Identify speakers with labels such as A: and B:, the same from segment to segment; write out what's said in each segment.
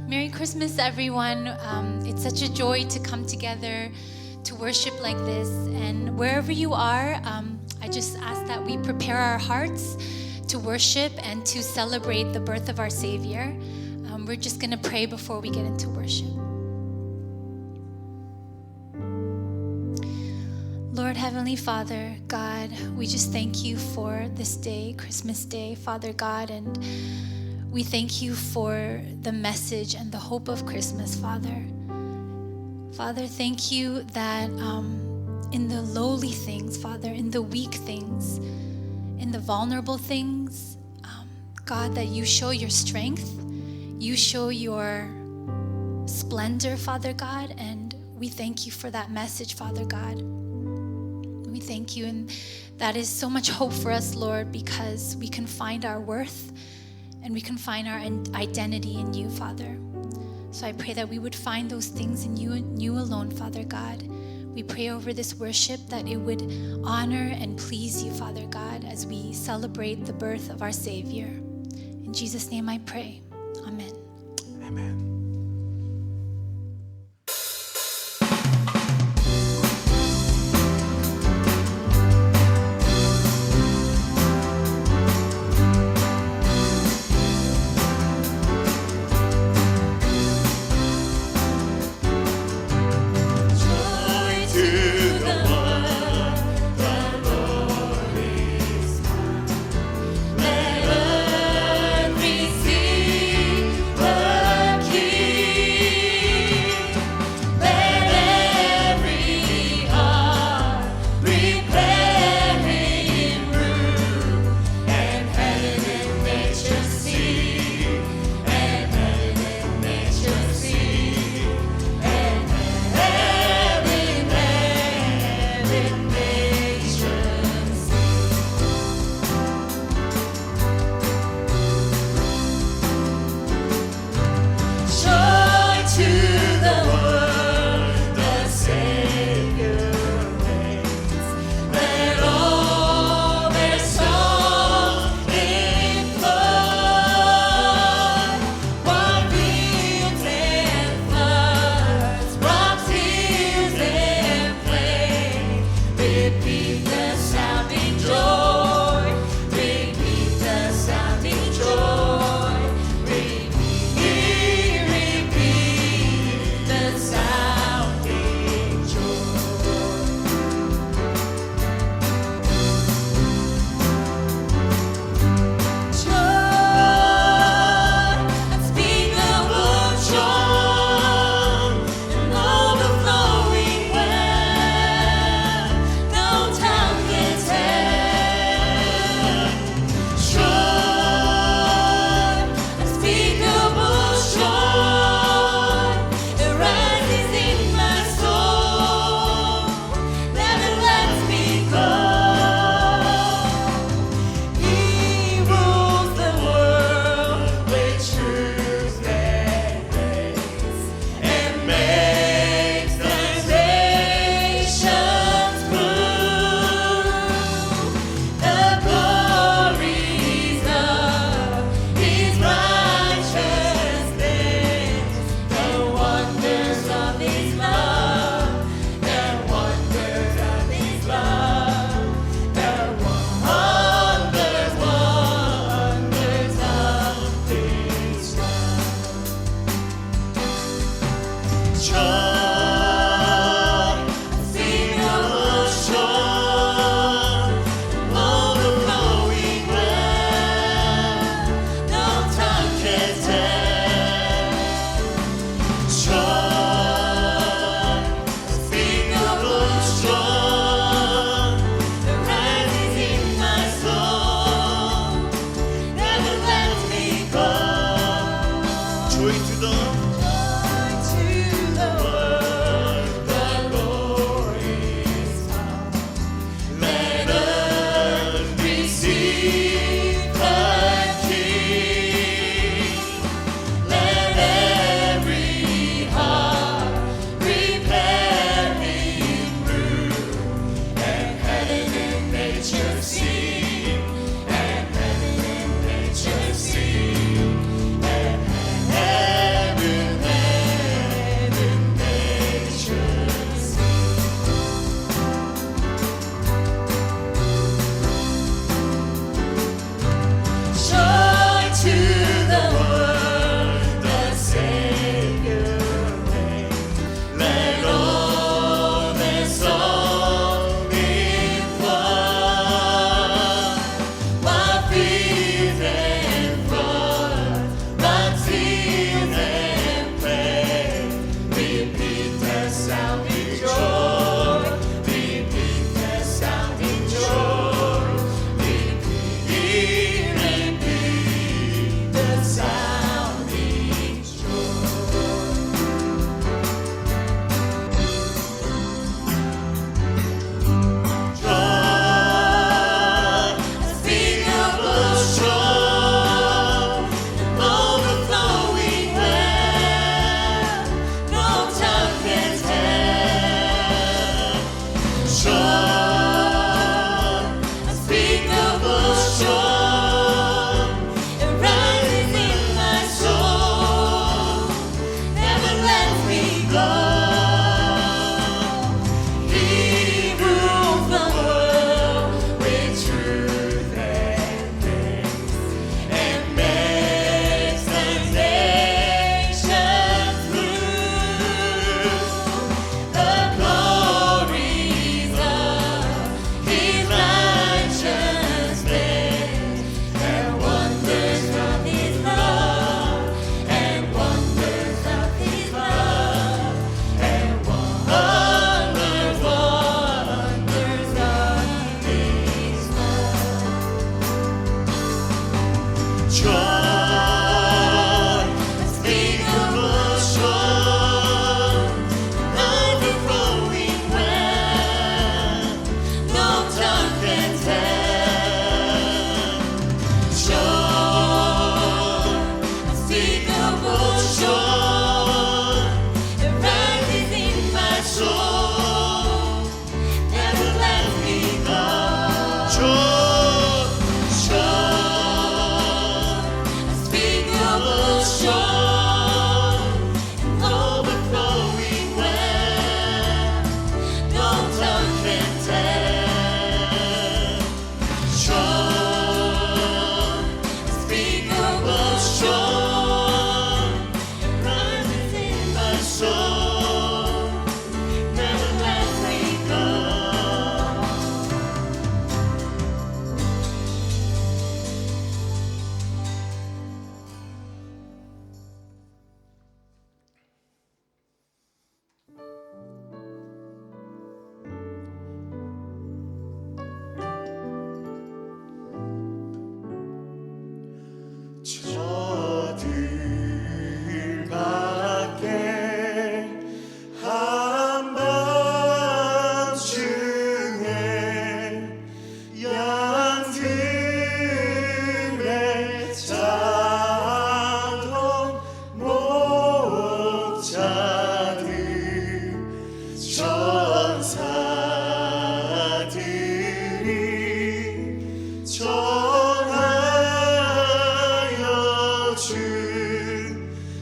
A: Merry Christmas, everyone. It's such a joy to come together to worship like this. And wherever you are, I just ask that we prepare our hearts to worship and to celebrate the birth of our Savior. We're just going to pray before we get into worship. Lord, Heavenly Father, God, we just thank you for this day, Christmas Day, Father God, and we thank you for the message and the hope of Christmas, Father. Father, thank you that in the lowly things, Father, in the weak things, in the vulnerable things, God, that you show your strength, you show your splendor, Father God, and we thank you for that message, Father God. We thank you, and that is so much hope for us, Lord, because we can find our worth and we can find our identity in you, Father. So I pray that we would find those things in you and you alone, Father God. We pray over this worship that it would honor and please you, Father God, as we celebrate the birth of our Savior. In Jesus' name I pray. Amen.
B: Amen.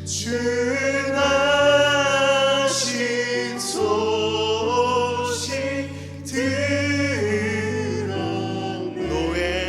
B: 주나신 소식 들어 노엘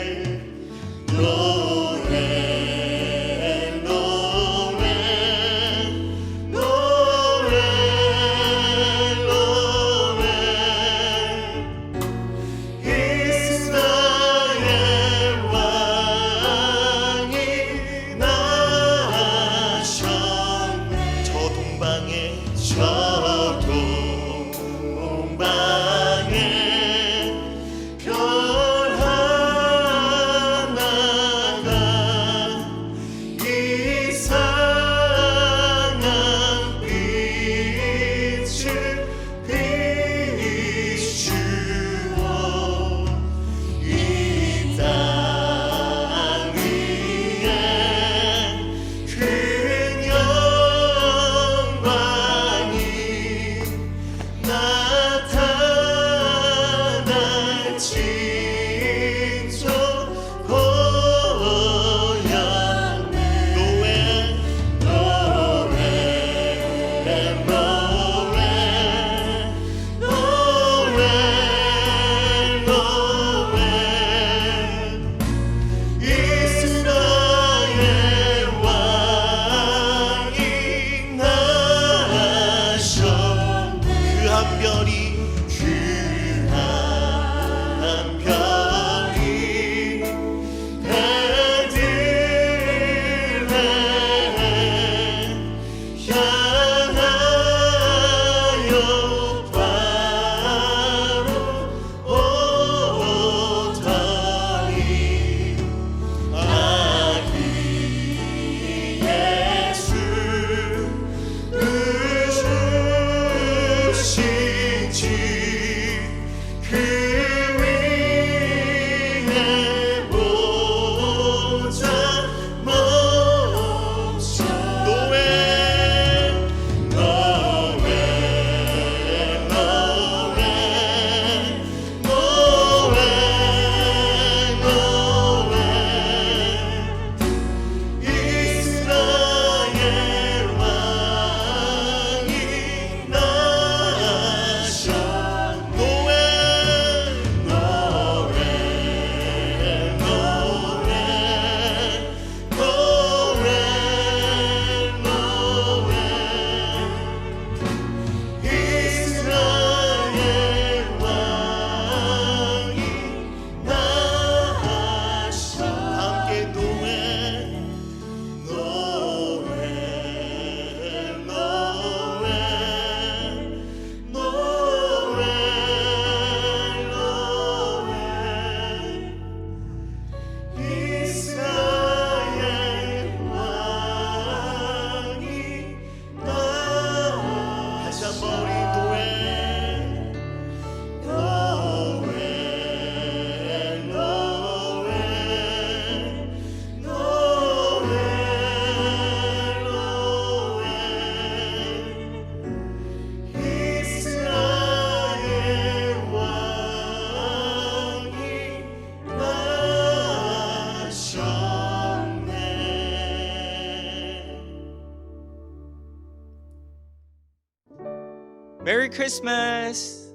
C: 메리 크리스마스!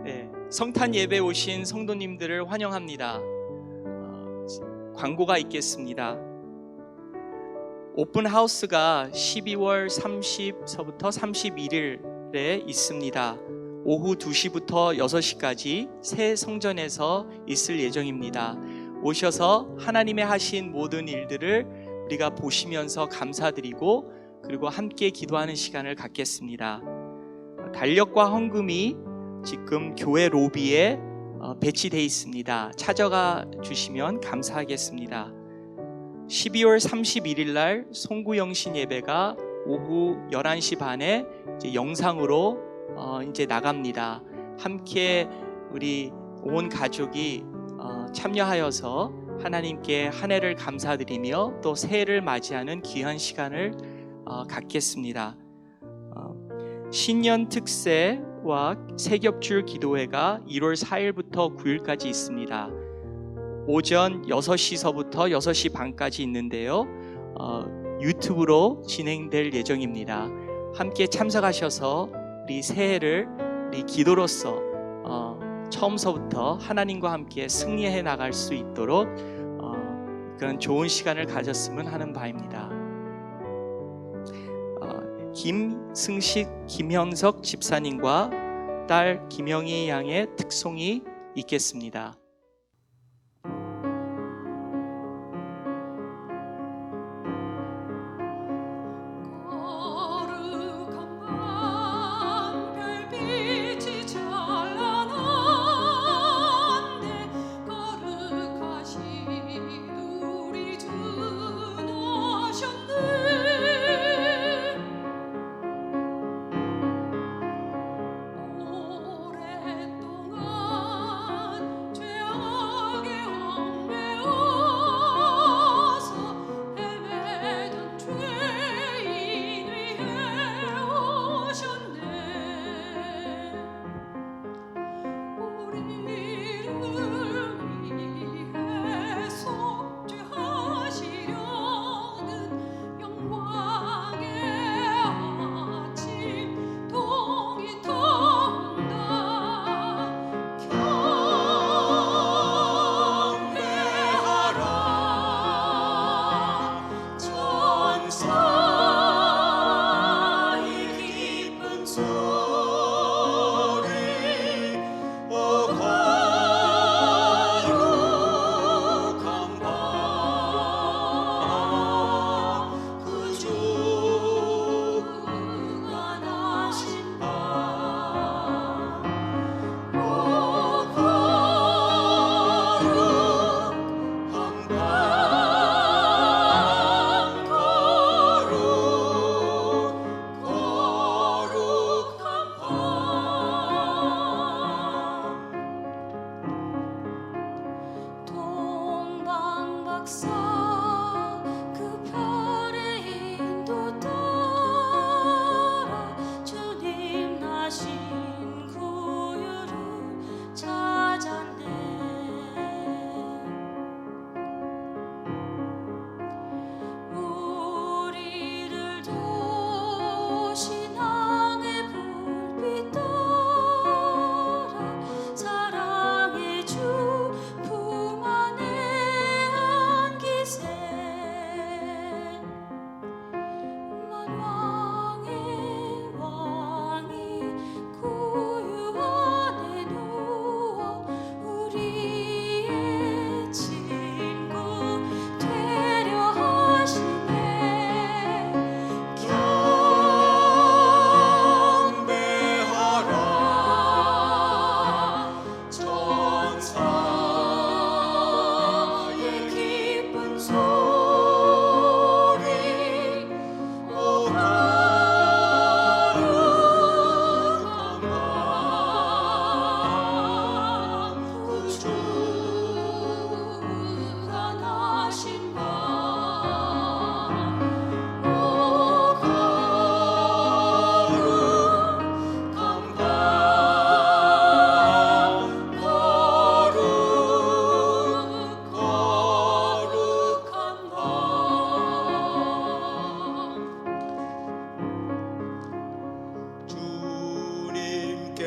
C: 네, 성탄 예배 오신 성도님들을 환영합니다. 광고가 있겠습니다. 오픈하우스가 12월 30서부터 31일에 있습니다. 오후 2시부터 6시까지 새 성전에서 있을 예정입니다. 오셔서 하나님의 하신 모든 일들을 우리가 보시면서 감사드리고 그리고 함께 기도하는 시간을 갖겠습니다. 달력과 헌금이 지금 교회 로비에 배치되어 있습니다. 찾아가 주시면 감사하겠습니다. 12월 31일 날 송구영신 예배가 오후 11시 반에 이제 영상으로 이제 나갑니다. 함께 우리 온 가족이 참여하여서 하나님께 한 해를 감사드리며 또 새해를 맞이하는 귀한 시간을 갖겠습니다. 신년 특세와 새겹줄 기도회가 1월 4일부터 9일까지 있습니다. 오전 6시서부터 6시 반까지 있는데요. 유튜브로 진행될 예정입니다. 함께 참석하셔서 우리 새해를 우리 기도로서 처음서부터 하나님과 함께 승리해 나갈 수 있도록 그런 좋은 시간을 가졌으면 하는 바입니다. 김승식, 김현석 집사님과 딸 김영희 양의 특송이 있겠습니다.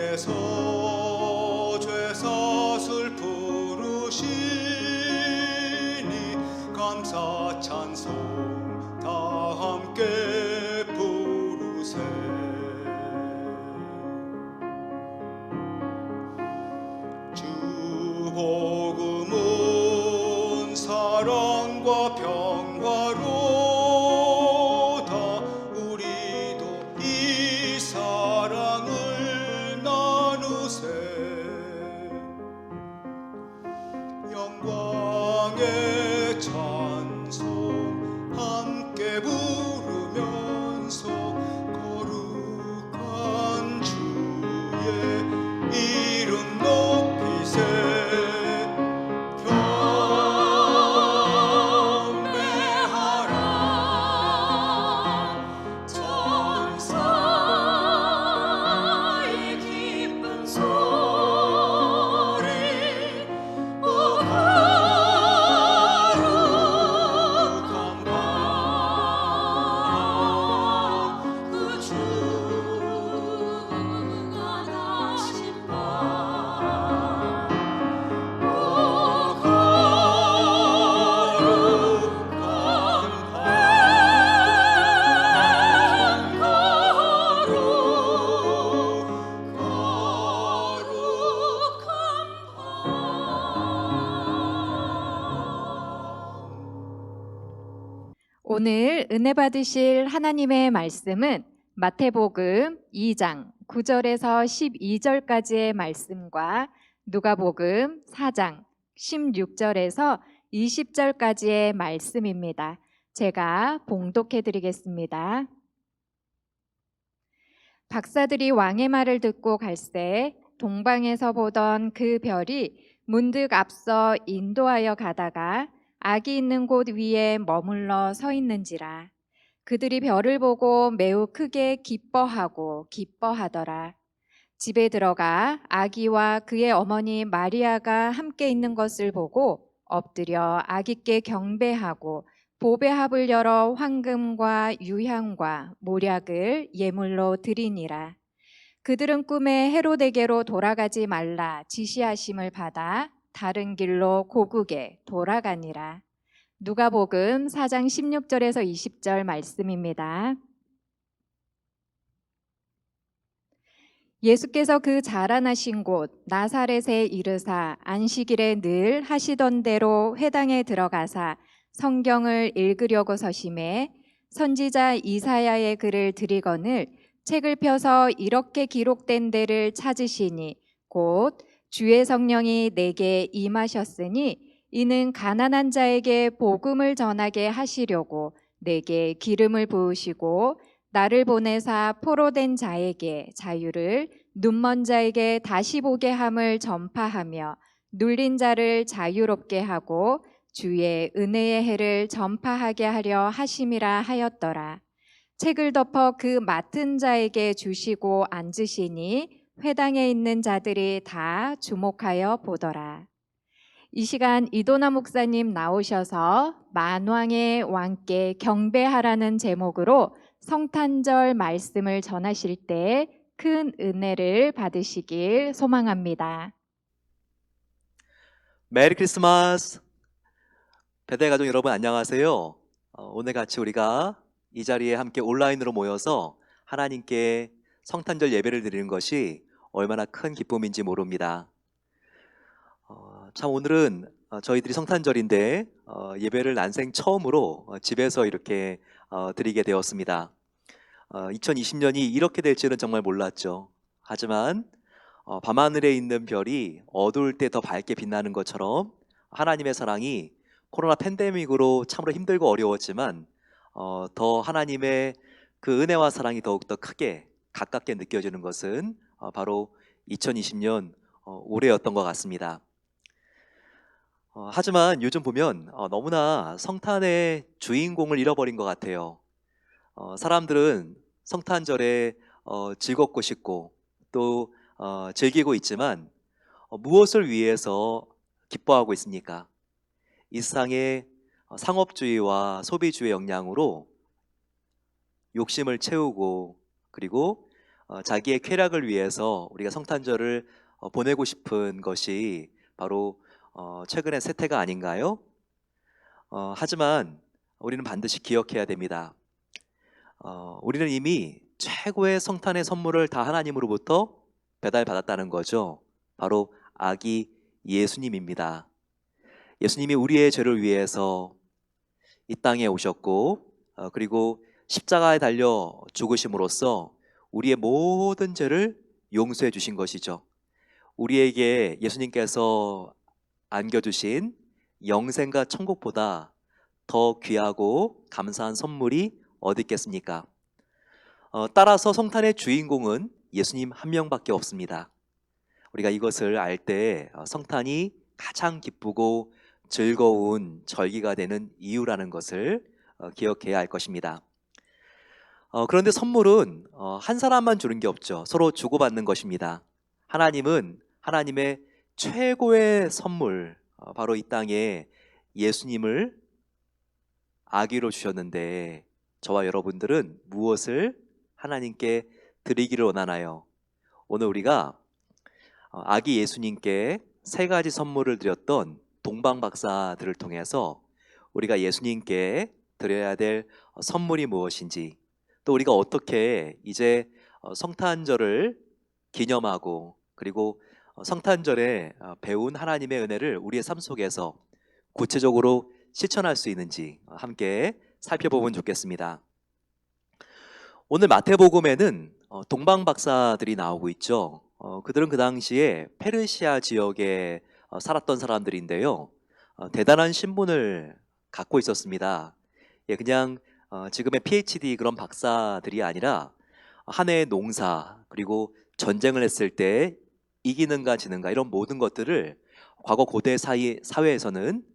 B: 주님께서 죄사슬 부르시니 감사 찬송 다 함께 부르세. 주 복음은 사랑과 평화로다. 우리도 이 사랑을 나누
D: 오늘 은혜 받으실 하나님의 말씀은 마태복음 2장 9절에서 12절까지의 말씀과 누가복음 4장 16절에서 20절까지의 말씀입니다. 제가 봉독해 드리겠습니다. 박사들이 왕의 말을 듣고 갈새 동방에서 보던 그 별이 문득 앞서 인도하여 가다가 악이 있는 곳 위에 머물러 서 있는지라. 그들이 별을 보고 매우 크게 기뻐하더라. 집에 들어가 아기와 그의 어머니 마리아가 함께 있는 것을 보고 엎드려 아기께 경배하고 보배합을 열어 황금과 유향과 모략을 예물로 드리니라. 그들은 꿈에 헤로데게로 돌아가지 말라 지시하심을 받아 다른 길로 고국에 돌아가니라. 누가복음 4장 16절에서 20절 말씀입니다. 예수께서 그 자라나신 곳 나사렛에 이르사 안식일에 늘 하시던 대로 회당에 들어가사 성경을 읽으려고 서심해 선지자 이사야의 글을 들이거늘 책을 펴서 이렇게 기록된 데를 찾으시니 곧 주의 성령이 내게 임하셨으니 이는 가난한 자에게 복음을 전하게 하시려고 내게 기름을 부으시고 나를 보내사 포로된 자에게 자유를 눈먼 자에게 다시 보게 함을 전파하며 눌린 자를 자유롭게 하고 주의 은혜의 해를 전파하게 하려 하심이라 하였더라. 책을 덮어 그 맡은 자에게 주시고 앉으시니 회당에 있는 자들이 다 주목하여 보더라. 이 시간 이도나 목사님 나오셔서 만왕의 왕께 경배하라는 제목으로 성탄절 말씀을 전하실 때 큰 은혜를 받으시길 소망합니다.
E: 메리 크리스마스! 베델 가족 여러분 안녕하세요. 오늘 같이 우리가 이 자리에 함께 온라인으로 모여서 하나님께 성탄절 예배를 드리는 것이 얼마나 큰 기쁨인지 모릅니다. 참 오늘은 저희들이 성탄절인데 예배를 난생 처음으로 집에서 이렇게 드리게 되었습니다. 2020년이 이렇게 될지는 정말 몰랐죠. 하지만 밤하늘에 있는 별이 어두울 때 더 밝게 빛나는 것처럼 하나님의 사랑이 코로나 팬데믹으로 참으로 힘들고 어려웠지만 더 하나님의 그 은혜와 사랑이 더욱더 크게 가깝게 느껴지는 것은 바로 2020년 올해였던 것 같습니다. 하지만 요즘 보면 너무나 성탄의 주인공을 잃어버린 것 같아요. 사람들은 성탄절에 즐겁고 싶고 또 즐기고 있지만 무엇을 위해서 기뻐하고 있습니까? 이 세상의 상업주의와 소비주의 영향으로 욕심을 채우고 그리고 자기의 쾌락을 위해서 우리가 성탄절을 보내고 싶은 것이 바로 최근의 세태가 아닌가요? 하지만 우리는 반드시 기억해야 됩니다. 우리는 이미 최고의 성탄의 선물을 다 하나님으로부터 배달받았다는 거죠. 바로 아기 예수님입니다. 예수님이 우리의 죄를 위해서 이 땅에 오셨고 그리고 십자가에 달려 죽으심으로써 우리의 모든 죄를 용서해 주신 것이죠. 우리에게 예수님께서 안겨주신 영생과 천국보다 더 귀하고 감사한 선물이 어디 있겠습니까? 따라서 성탄의 주인공은 예수님 한 명밖에 없습니다. 우리가 이것을 알 때 성탄이 가장 기쁘고 즐거운 절기가 되는 이유라는 것을 기억해야 할 것입니다. 그런데 선물은 한 사람만 주는 게 없죠. 서로 주고받는 것입니다. 하나님은 하나님의 최고의 선물, 바로 이 땅에 예수님을 아기로 주셨는데 저와 여러분들은 무엇을 하나님께 드리기를 원하나요? 오늘 우리가 아기 예수님께 세 가지 선물을 드렸던 동방 박사들을 통해서 우리가 예수님께 드려야 될 선물이 무엇인지, 또 우리가 어떻게 이제 성탄절을 기념하고 그리고 성탄절에 배운 하나님의 은혜를 우리의 삶 속에서 구체적으로 실천할 수 있는지 함께 살펴보면 좋겠습니다. 오늘 마태복음에는 동방 박사들이 나오고 있죠. 그들은 그 당시에 페르시아 지역에 살았던 사람들인데요. 대단한 신분을 갖고 있었습니다. 예, 그냥 지금의 PhD 그런 박사들이 아니라 한 해의 농사, 그리고 전쟁을 했을 때 이기는가 지는가 이런 모든 것들을 과거 고대 사회에서는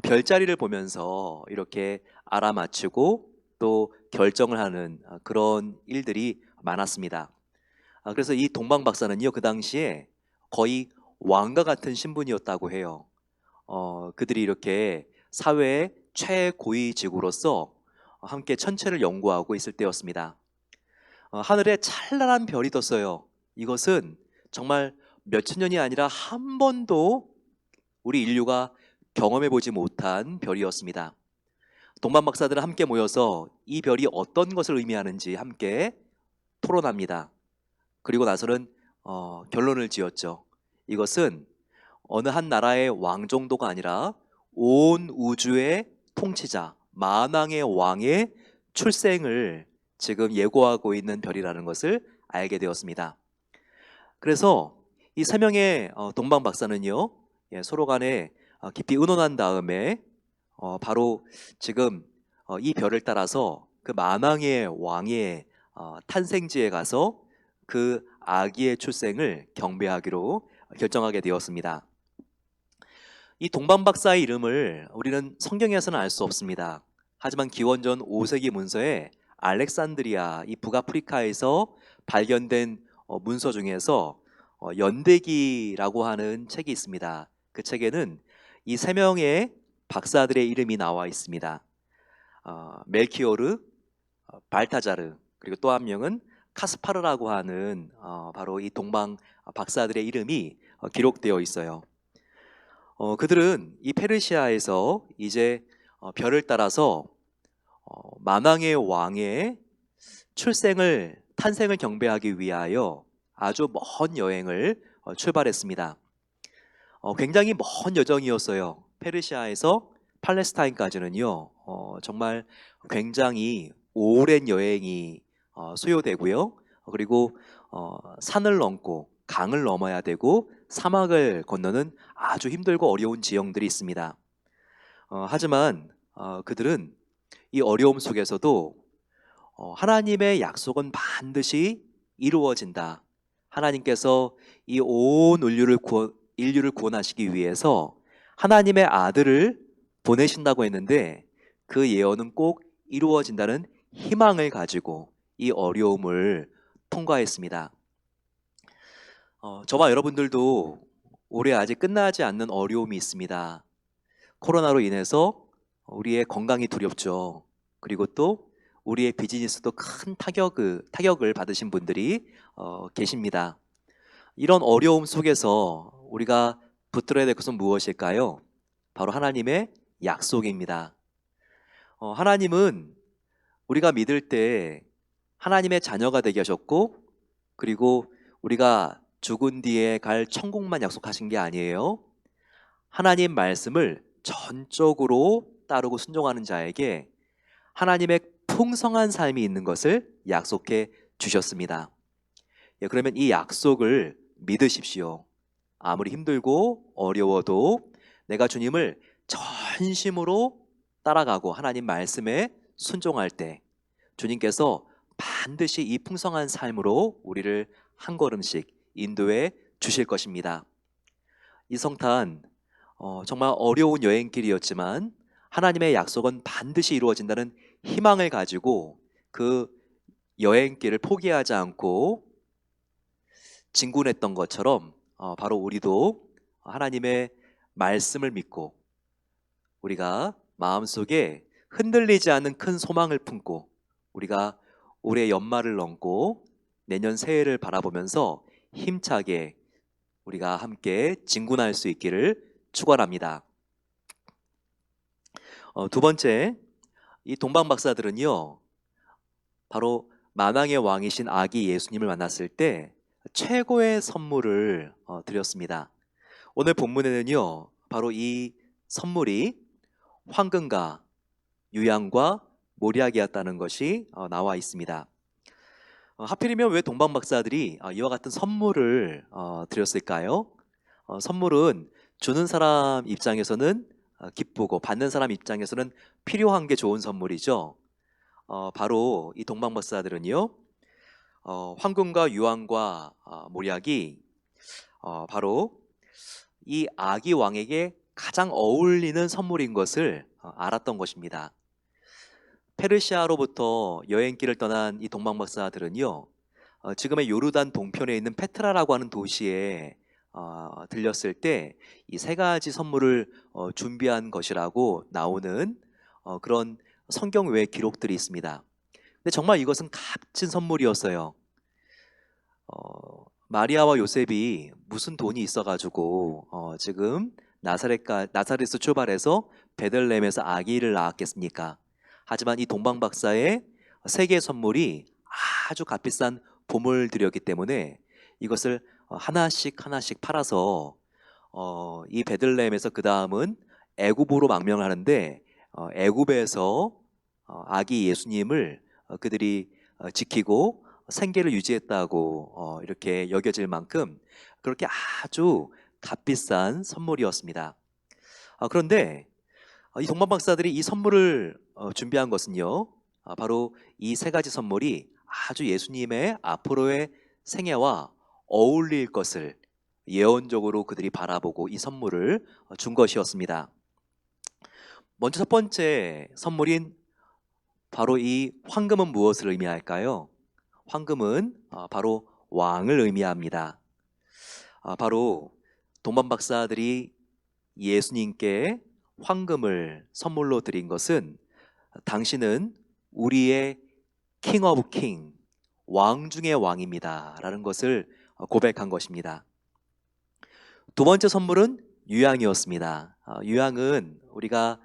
E: 별자리를 보면서 이렇게 알아맞히고 또 결정을 하는 그런 일들이 많았습니다. 그래서 이 동방 박사는요, 그 당시에 거의 왕과 같은 신분이었다고 해요. 그들이 이렇게 사회의 최고위직으로서 함께 천체를 연구하고 있을 때였습니다. 하늘에 찬란한 별이 떴어요. 이것은 정말 몇천 년이 아니라 한 번도 우리 인류가 경험해보지 못한 별이었습니다. 동방 박사들은 함께 모여서 이 별이 어떤 것을 의미하는지 함께 토론합니다. 그리고 나서는 결론을 지었죠. 이것은 어느 한 나라의 왕 정도가 아니라 온 우주의 통치자, 만왕의 왕의 출생을 지금 예고하고 있는 별이라는 것을 알게 되었습니다. 그래서 이 세 명의 동방 박사는요, 서로 간에 깊이 의논한 다음에 바로 지금 이 별을 따라서 그 만왕의 왕의 탄생지에 가서 그 아기의 출생을 경배하기로 결정하게 되었습니다. 이 동방 박사의 이름을 우리는 성경에서는 알 수 없습니다. 하지만 기원전 5세기 문서에 알렉산드리아, 이 북아프리카에서 발견된 문서 중에서 연대기라고 하는 책이 있습니다. 그 책에는 이 세 명의 박사들의 이름이 나와 있습니다. 멜키오르, 발타자르, 그리고 또 한 명은 카스파르라고 하는 바로 이 동방 박사들의 이름이 기록되어 있어요. 그들은 이 페르시아에서 이제 별을 따라서 만왕의 왕의 탄생을 경배하기 위하여 아주 먼 여행을 출발했습니다. 굉장히 먼 여정이었어요. 페르시아에서 팔레스타인까지는요, 정말 굉장히 오랜 여행이 소요되고요. 그리고 산을 넘고 강을 넘어야 되고 사막을 건너는 아주 힘들고 어려운 지형들이 있습니다. 하지만 그들은 이 어려움 속에서도 하나님의 약속은 반드시 이루어진다. 하나님께서 이 온 인류를 구원하시기 위해서 하나님의 아들을 보내신다고 했는데 그 예언은 꼭 이루어진다는 희망을 가지고 이 어려움을 통과했습니다. 저와 여러분들도 올해 아직 끝나지 않는 어려움이 있습니다. 코로나로 인해서 우리의 건강이 두렵죠. 그리고 또 우리의 비즈니스도 큰 타격을 받으신 분들이 계십니다. 이런 어려움 속에서 우리가 붙들어야 될 것은 무엇일까요? 바로 하나님의 약속입니다. 하나님은 우리가 믿을 때 하나님의 자녀가 되게 하셨고, 그리고 우리가 죽은 뒤에 갈 천국만 약속하신 게 아니에요. 하나님 말씀을 전적으로 따르고 순종하는 자에게 하나님의 풍성한 삶이 있는 것을 약속해 주셨습니다. 그러면 이 약속을 믿으십시오. 아무리 힘들고 어려워도 내가 주님을 전심으로 따라가고 하나님 말씀에 순종할 때 주님께서 반드시 이 풍성한 삶으로 우리를 한 걸음씩 인도해 주실 것입니다. 이 성탄 정말 어려운 여행길이었지만 하나님의 약속은 반드시 이루어진다는 희망을 가지고 그 여행길을 포기하지 않고 진군했던 것처럼 바로 우리도 하나님의 말씀을 믿고 우리가 마음속에 흔들리지 않는 큰 소망을 품고 우리가 올해 연말을 넘고 내년 새해를 바라보면서 힘차게 우리가 함께 진군할 수 있기를 축원합니다. 두 번째, 이 동방 박사들은요, 바로 만왕의 왕이신 아기 예수님을 만났을 때 최고의 선물을 드렸습니다. 오늘 본문에는요, 바로 이 선물이 황금과 유향과 모략이었다는 것이 나와 있습니다. 하필이면 왜 동방 박사들이 이와 같은 선물을 드렸을까요? 선물은 주는 사람 입장에서는 기쁘고 받는 사람 입장에서는 필요한 게 좋은 선물이죠. 바로 이 동방 박사들은요, 황금과 유황과 모략이 바로 이 아기 왕에게 가장 어울리는 선물인 것을 알았던 것입니다. 페르시아로부터 여행길을 떠난 이 동방 박사들은요, 지금의 요르단 동편에 있는 페트라라고 하는 도시에 들렸을 때 이 세 가지 선물을 준비한 것이라고 나오는 그런 성경 외 기록들이 있습니다. 근데 정말 이것은 값진 선물이었어요. 마리아와 요셉이 무슨 돈이 있어가지고 지금 나사렛에서 출발해서 베들레헴에서 아기를 낳았겠습니까? 하지만 이 동방 박사의 세 개의 선물이 아주 값비싼 보물들이었기 때문에 이것을 하나씩 팔아서 이 베들레헴에서 그 다음은 애굽으로 망명을 하는데 애굽에서 아기 예수님을 그들이 지키고 생계를 유지했다고 이렇게 여겨질 만큼 그렇게 아주 값비싼 선물이었습니다. 그런데 이 동방 박사들이 이 선물을 준비한 것은요, 바로 이 세 가지 선물이 아주 예수님의 앞으로의 생애와 어울릴 것을 예언적으로 그들이 바라보고 이 선물을 준 것이었습니다. 먼저 첫 번째 선물인 바로 이 황금은 무엇을 의미할까요? 황금은 바로 왕을 의미합니다. 바로 동방 박사들이 예수님께 황금을 선물로 드린 것은 당신은 우리의 킹 오브 킹, 왕 중의 왕입니다 라는 것을 고백한 것입니다. 두 번째 선물은 유향이었습니다. 유향은 우리가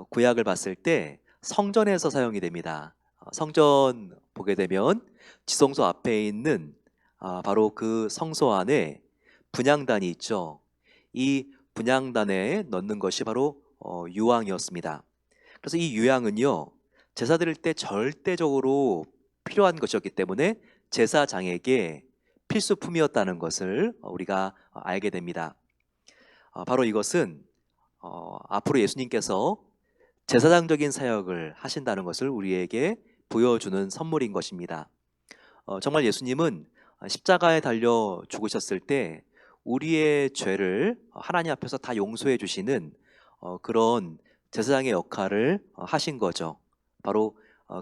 E: 구약을 봤을 때 성전에서 사용이 됩니다. 성전 보게 되면 지성소 앞에 있는 바로 그 성소 안에 분향단이 있죠. 이 분향단에 넣는 것이 바로 유황이었습니다. 그래서 이 유향은요, 제사 드릴 때 절대적으로 필요한 것이었기 때문에 제사장에게 필수품이었다는 것을 우리가 알게 됩니다. 바로 이것은 앞으로 예수님께서 제사장적인 사역을 하신다는 것을 우리에게 보여주는 선물인 것입니다. 정말 예수님은 십자가에 달려 죽으셨을 때 우리의 죄를 하나님 앞에서 다 용서해 주시는 그런 제사장의 역할을 하신 거죠. 바로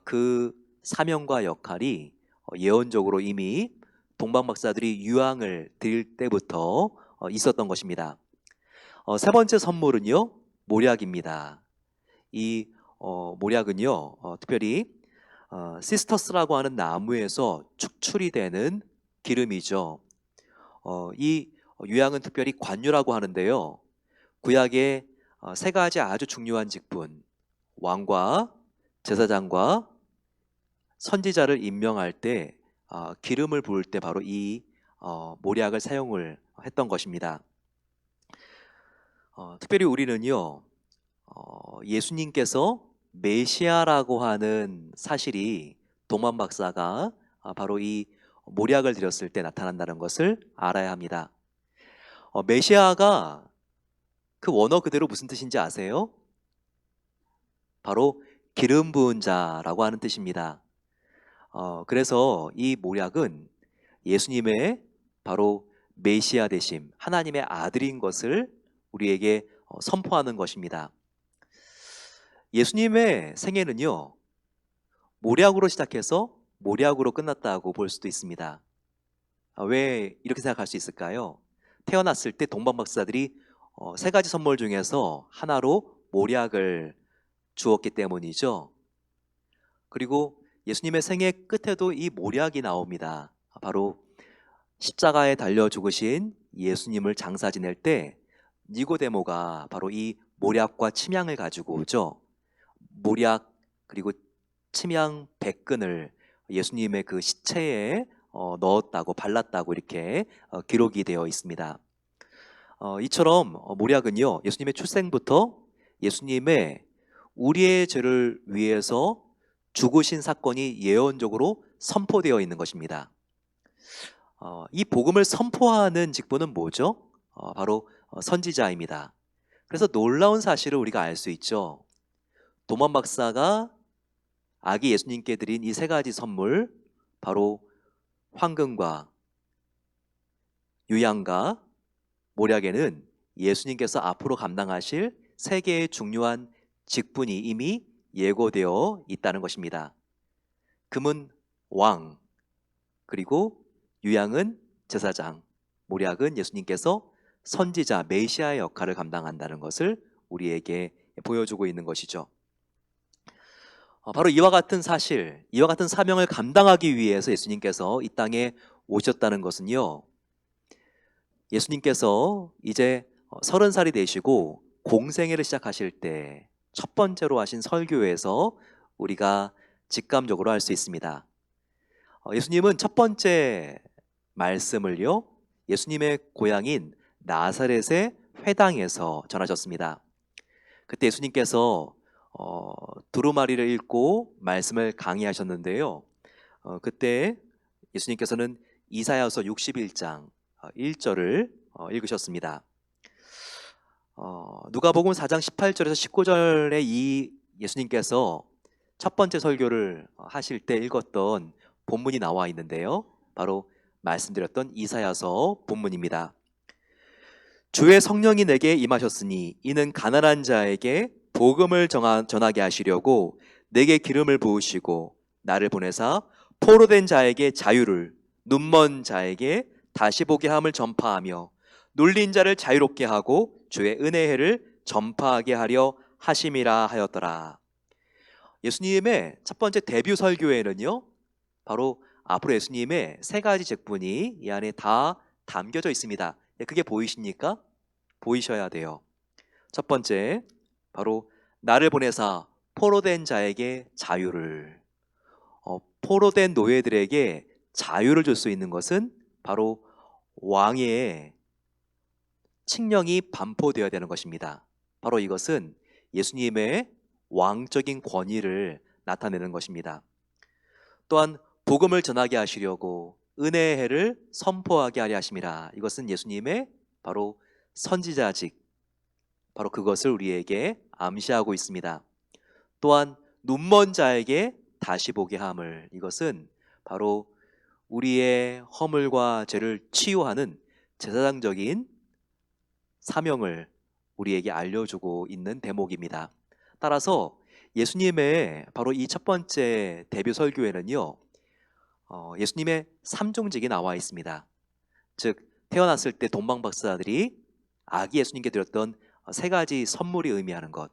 E: 그 사명과 역할이 예언적으로 이미 동방 박사들이 유황을 드릴 때부터 있었던 것입니다. 세 번째 선물은요, 모략입니다. 이 모략은요, 특별히 시스터스라고 하는 나무에서 축출이 되는 기름이죠. 이 유향은 특별히 관유라고 하는데요, 구약의 세 가지 아주 중요한 직분, 왕과 제사장과 선지자를 임명할 때 기름을 부을 때 바로 이 모략을 사용을 했던 것입니다. 특별히 우리는요, 예수님께서 메시아라고 하는 사실이 동방 박사가 바로 이 모략을 드렸을 때 나타난다는 것을 알아야 합니다. 메시아가 그 원어 그대로 무슨 뜻인지 아세요? 바로 기름 부은 자라고 하는 뜻입니다. 그래서 이 모략은 예수님의 바로 메시아 되심, 하나님의 아들인 것을 우리에게 선포하는 것입니다. 예수님의 생애는요, 모략으로 시작해서 모략으로 끝났다고 볼 수도 있습니다. 왜 이렇게 생각할 수 있을까요? 태어났을 때 동방 박사들이 세 가지 선물 중에서 하나로 모략을 주었기 때문이죠. 그리고 예수님의 생애 끝에도 이 모략이 나옵니다. 바로 십자가에 달려 죽으신 예수님을 장사 지낼 때 니고데모가 바로 이 모략과 침향을 가지고 오죠. 모략 그리고 침향 100근을 예수님의 그 시체에 넣었다고, 발랐다고 이렇게 기록이 되어 있습니다. 이처럼 모략은요, 예수님의 출생부터 예수님의 우리의 죄를 위해서 죽으신 사건이 예언적으로 선포되어 있는 것입니다. 이 복음을 선포하는 직분은 뭐죠? 바로 선지자입니다. 그래서 놀라운 사실을 우리가 알 수 있죠. 도만 박사가 아기 예수님께 드린 이 세 가지 선물, 바로 황금과 유향과 몰약에는 예수님께서 앞으로 감당하실 세 개의 중요한 직분이 이미 예고되어 있다는 것입니다. 금은 왕, 그리고 유향은 제사장, 몰약은 예수님께서 선지자, 메시아의 역할을 감당한다는 것을 우리에게 보여주고 있는 것이죠. 바로 이와 같은 사실, 이와 같은 사명을 감당하기 위해서 예수님께서 이 땅에 오셨다는 것은요, 예수님께서 이제 30살이 되시고 공생애를 시작하실 때 첫 번째로 하신 설교에서 우리가 직감적으로 알 수 있습니다. 예수님은 첫 번째 말씀을요, 예수님의 고향인 나사렛의 회당에서 전하셨습니다. 그때 예수님께서 두루마리를 읽고 말씀을 강의하셨는데요. 그때 예수님께서는 이사야서 61장 1절을 읽으셨습니다. 누가복음 4장 18절에서 19절에 이 예수님께서 첫 번째 설교를 하실 때 읽었던 본문이 나와 있는데요. 바로 말씀드렸던 이사야서 본문입니다. 주의 성령이 내게 임하셨으니 이는 가난한 자에게 복음을 전하게 하시려고 내게 기름을 부으시고 나를 보내사 포로된 자에게 자유를, 눈먼 자에게 다시 보게 함을 전파하며 눌린 자를 자유롭게 하고 주의 은혜의 해를 전파하게 하려 하심이라 하였더라. 예수님의 첫 번째 데뷔 설교에는요, 바로 앞으로 예수님의 세 가지 직분이 이 안에 다 담겨져 있습니다. 그게 보이십니까? 보이셔야 돼요. 첫 번째, 바로 나를 보내사 포로된 자에게 자유를, 포로된 노예들에게 자유를 줄 수 있는 것은 바로 왕의 칙령이 반포되어야 되는 것입니다. 바로 이것은 예수님의 왕적인 권위를 나타내는 것입니다. 또한 복음을 전하게 하시려고 은혜의 해를 선포하게 하려 하심이라. 이것은 예수님의 바로 선지자직, 바로 그것을 우리에게 암시하고 있습니다. 또한 눈먼 자에게 다시 보게 함을, 이것은 바로 우리의 허물과 죄를 치유하는 제사장적인 사명을 우리에게 알려주고 있는 대목입니다. 따라서 예수님의 바로 이 첫 번째 데뷔 설교에는요, 예수님의 삼종직이 나와 있습니다. 즉 태어났을 때 동방 박사들이 아기 예수님께 드렸던 세 가지 선물이 의미하는 것,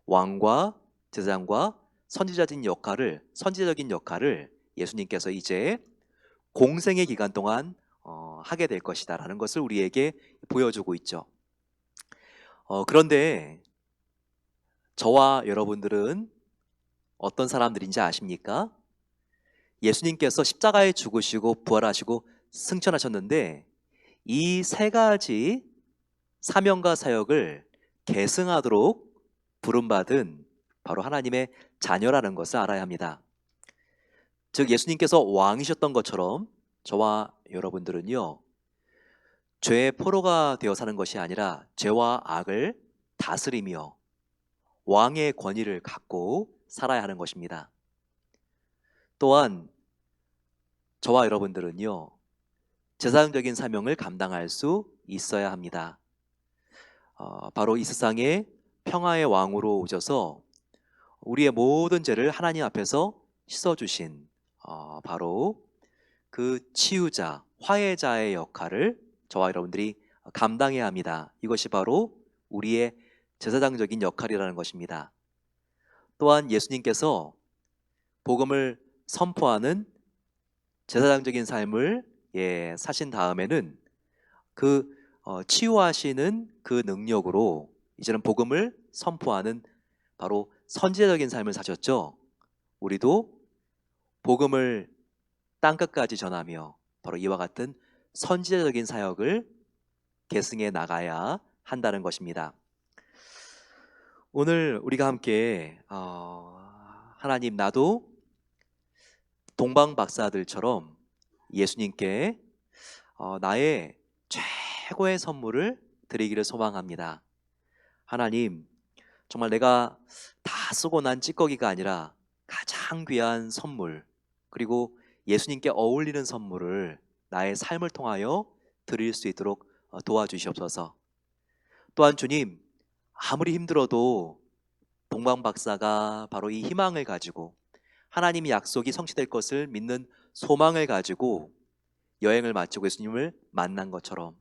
E: 왕과 제사장과 선지자적인 역할을 예수님께서 이제 공생의 기간 동안 하게 될 것이다라는 것을 우리에게 보여주고 있죠. 그런데 저와 여러분들은 어떤 사람들인지 아십니까? 예수님께서 십자가에 죽으시고 부활하시고 승천하셨는데 이 세 가지 사명과 사역을 계승하도록 부름받은 바로 하나님의 자녀라는 것을 알아야 합니다. 즉 예수님께서 왕이셨던 것처럼 저와 여러분들은요, 죄의 포로가 되어 사는 것이 아니라 죄와 악을 다스리며 왕의 권위를 갖고 살아야 하는 것입니다. 또한 저와 여러분들은요, 제사장적인 사명을 감당할 수 있어야 합니다. 바로 이 세상에 평화의 왕으로 오셔서 우리의 모든 죄를 하나님 앞에서 씻어주신 바로 그 치유자, 화해자의 역할을 저와 여러분들이 감당해야 합니다. 이것이 바로 우리의 제사장적인 역할이라는 것입니다. 또한 예수님께서 복음을 선포하는 제사장적인 삶을 사신 다음에는 그 치유하시는 그 능력으로 이제는 복음을 선포하는 바로 선지자적인 삶을 사셨죠. 우리도 복음을 땅끝까지 전하며 바로 이와 같은 선지자적인 사역을 계승해 나가야 한다는 것입니다. 오늘 우리가 함께 하나님, 나도 동방 박사들처럼 예수님께 나의 최고의 선물을 드리기를 소망합니다. 하나님, 정말 내가 다 쓰고 난 찌꺼기가 아니라 가장 귀한 선물, 그리고 예수님께 어울리는 선물을 나의 삶을 통하여 드릴 수 있도록 도와주시옵소서. 또한 주님, 아무리 힘들어도 동방 박사가 바로 이 희망을 가지고 하나님의 약속이 성취될 것을 믿는 소망을 가지고 여행을 마치고 예수님을 만난 것처럼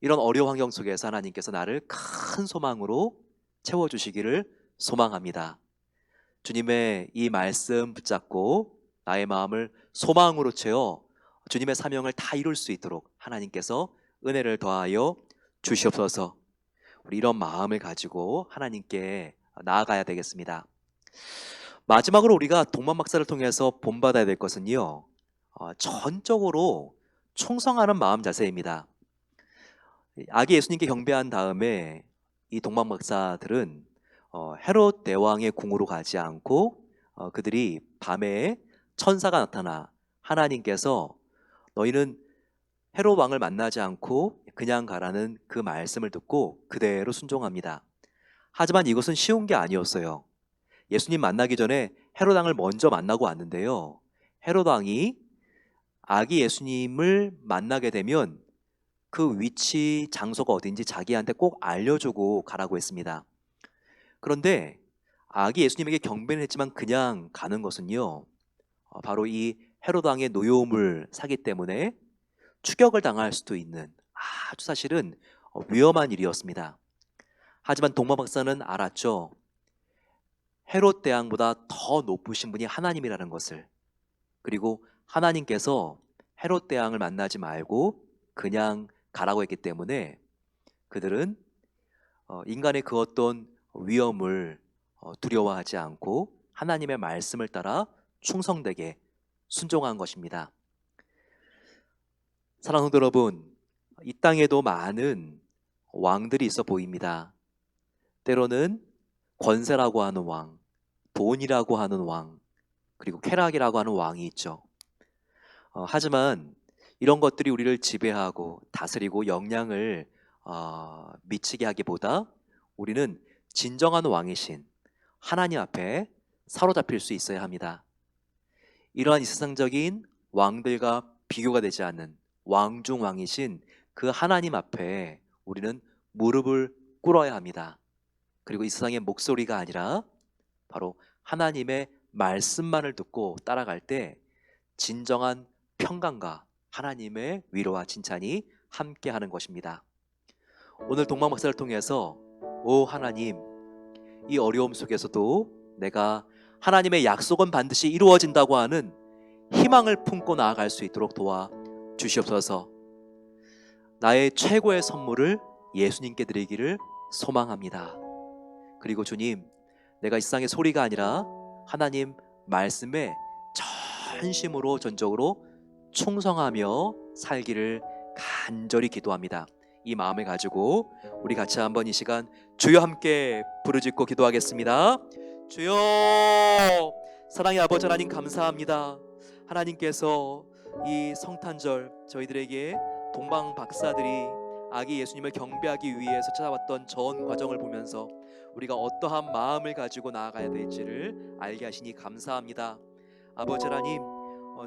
E: 이런 어려운 환경 속에서 하나님께서 나를 큰 소망으로 채워주시기를 소망합니다. 주님의 이 말씀 붙잡고 나의 마음을 소망으로 채워 주님의 사명을 다 이룰 수 있도록 하나님께서 은혜를 더하여 주시옵소서. 우리 이런 마음을 가지고 하나님께 나아가야 되겠습니다. 마지막으로 우리가 동방 박사를 통해서 본받아야 될 것은요, 전적으로 충성하는 마음 자세입니다. 아기 예수님께 경배한 다음에 이 동방 박사들은 헤롯 대왕의 궁으로 가지 않고 그들이 밤에 천사가 나타나 하나님께서 너희는 헤롯 왕을 만나지 않고 그냥 가라는 그 말씀을 듣고 그대로 순종합니다. 하지만 이것은 쉬운 게 아니었어요. 예수님 만나기 전에 헤롯 왕을 먼저 만나고 왔는데요, 헤롯 왕이 아기 예수님을 만나게 되면 그 위치, 장소가 어딘지 자기한테 꼭 알려주고 가라고 했습니다. 그런데 아기 예수님에게 경배는 했지만 그냥 가는 것은요, 바로 이 헤롯 왕의 노여움을 사기 때문에 추격을 당할 수도 있는 아주 사실은 위험한 일이었습니다. 하지만 동방 박사는 알았죠. 헤롯 대왕보다 더 높으신 분이 하나님이라는 것을. 그리고 하나님께서 헤롯 대왕을 만나지 말고 그냥 가라고 했기 때문에 그들은 인간의 그 어떤 위험을 두려워하지 않고 하나님의 말씀을 따라 충성되게 순종한 것입니다. 사랑하는 성도 여러분, 이 땅에도 많은 왕들이 있어 보입니다. 때로는 권세라고 하는 왕, 돈이라고 하는 왕, 그리고 쾌락이라고 하는 왕이 있죠. 하지만 이런 것들이 우리를 지배하고 다스리고 영향을 미치게 하기보다 우리는 진정한 왕이신 하나님 앞에 사로잡힐 수 있어야 합니다. 이러한 이 세상적인 왕들과 비교가 되지 않는 왕중왕이신 그 하나님 앞에 우리는 무릎을 꿇어야 합니다. 그리고 이 세상의 목소리가 아니라 바로 하나님의 말씀만을 듣고 따라갈 때 진정한 평강과 하나님의 위로와 칭찬이 함께하는 것입니다. 오늘 동방 박사를 통해서 오 하나님, 이 어려움 속에서도 내가 하나님의 약속은 반드시 이루어진다고 하는 희망을 품고 나아갈 수 있도록 도와주시옵소서. 나의 최고의 선물을 예수님께 드리기를 소망합니다. 그리고 주님, 내가 이 세상의 소리가 아니라 하나님 말씀에 전심으로 전적으로 충성하며 살기를 간절히 기도합니다. 이 마음을 가지고 우리 같이 한번 이 시간 주여 함께 부르짖고 기도하겠습니다. 주여, 사랑의 아버지 하나님 감사합니다. 하나님께서 이 성탄절 저희들에게 동방 박사들이 아기 예수님을 경배하기 위해서 찾아왔던 전 과정을 보면서 우리가 어떠한 마음을 가지고 나아가야 될지를 알게 하시니 감사합니다. 아버지 하나님,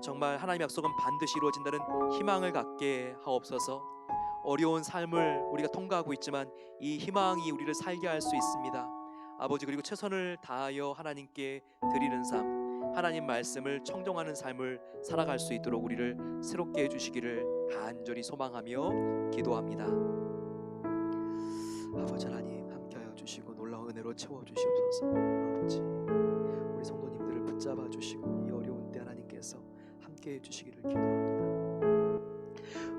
E: 정말 하나님의 약속은 반드시 이루어진다는 희망을 갖게 하옵소서. 어려운 삶을 우리가 통과하고 있지만 이 희망이 우리를 살게 할 수 있습니다. 아버지, 그리고 최선을 다하여 하나님께 드리는 삶, 하나님 말씀을 청정하는 삶을 살아갈 수 있도록 우리를 새롭게 해주시기를 간절히 소망하며 기도합니다. 아버지 하나님, 함께하여 주시고 놀라운 은혜로 채워주시옵소서. 아버지, 우리 성도님들을 붙잡아 주시고 이 어려운 때 하나님께서 함께해 주시기를 기도합니다.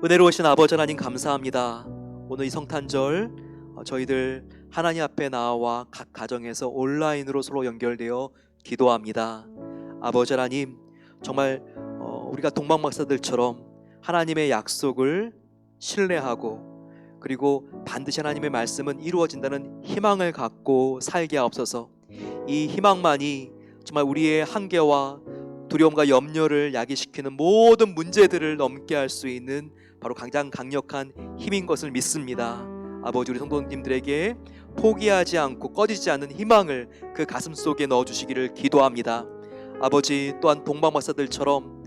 E: 은혜로우신 아버지 하나님 감사합니다. 오늘 이 성탄절 저희들 하나님 앞에 나와 각 가정에서 온라인으로 서로 연결되어 기도합니다. 아버지 하나님, 정말 우리가 동방 박사들처럼 하나님의 약속을 신뢰하고 그리고 반드시 하나님의 말씀은 이루어진다는 희망을 갖고 살게 하옵소서. 이 희망만이 정말 우리의 한계와 두려움과 염려를 야기시키는 모든 문제들을 넘게 할 수 있는 바로 가장 강력한 힘인 것을 믿습니다. 아버지, 우리 성도님들에게 포기하지 않고 꺼지지 않는 희망을 그 가슴 속에 넣어주시기를 기도합니다. 아버지, 또한 동방박사들처럼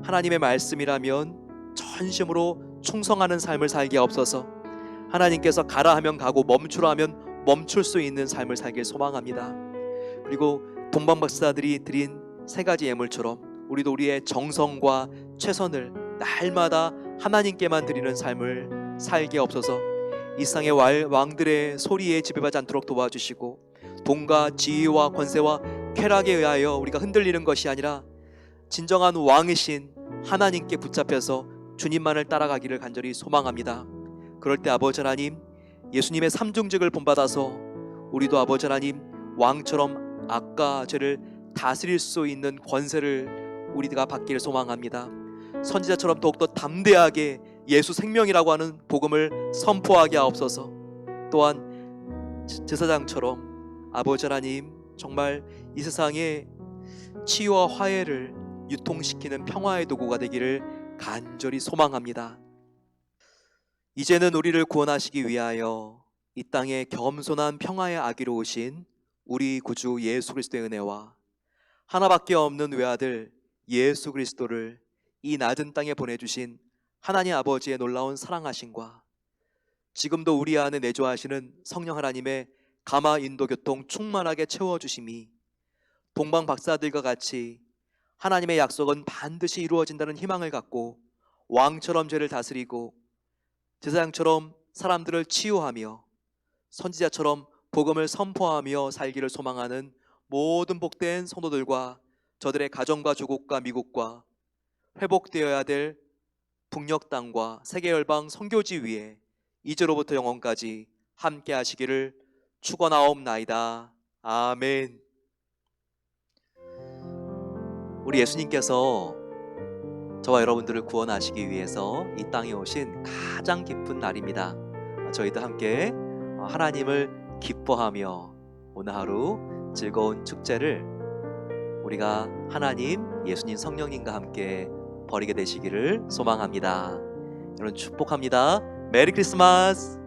E: 하나님의 말씀이라면 전심으로 충성하는 삶을 살게 없어서 하나님께서 가라 하면 가고 멈추라 하면 멈출 수 있는 삶을 살길 소망합니다. 그리고 동방박사들이 드린 세 가지 예물처럼 우리도 우리의 정성과 최선을 날마다 하나님께만 드리는 삶을 살게 없어서 이 세상의 왕들의 소리에 지배받지 않도록 도와주시고 돈과 지위와 권세와 쾌락에 의하여 우리가 흔들리는 것이 아니라 진정한 왕이신 하나님께 붙잡혀서 주님만을 따라가기를 간절히 소망합니다. 그럴 때 아버지 하나님, 예수님의 삼중직을 본받아서 우리도 아버지 하나님 왕처럼 악과 죄를 다스릴 수 있는 권세를 우리가 받기를 소망합니다. 선지자처럼 더욱더 담대하게 예수 생명이라고 하는 복음을 선포하게 하옵소서. 또한 제사장처럼 아버지 하나님 정말 이 세상에 치유와 화해를 유통시키는 평화의 도구가 되기를 간절히 소망합니다. 이제는 우리를 구원하시기 위하여 이 땅에 겸손한 평화의 아기로 오신 우리 구주 예수 그리스도의 은혜와 하나밖에 없는 외아들 예수 그리스도를 이 낮은 땅에 보내주신 하나님 아버지의 놀라운 사랑하심과 지금도 우리 안에 내주하시는 성령 하나님의 감화 인도 교통 충만하게 채워주심이 동방 박사들과 같이 하나님의 약속은 반드시 이루어진다는 희망을 갖고 왕처럼 죄를 다스리고 제사장처럼 사람들을 치유하며 선지자처럼 복음을 선포하며 살기를 소망하는 모든 복된 성도들과 저들의 가정과 조국과 미국과 회복되어야 될 북녘 땅과 세계 열방 선교지 위에 이제로부터 영원까지 함께 하시기를 축원하옵나이다. 아멘. 우리 예수님께서 저와 여러분들을 구원하시기 위해서 이 땅에 오신 가장 기쁜 날입니다. 저희도 함께 하나님을 기뻐하며 오늘 하루 즐거운 축제를 우리가 하나님, 예수님, 성령님과 함께 벌이게 되시기를 소망합니다. 여러분 축복합니다. 메리 크리스마스.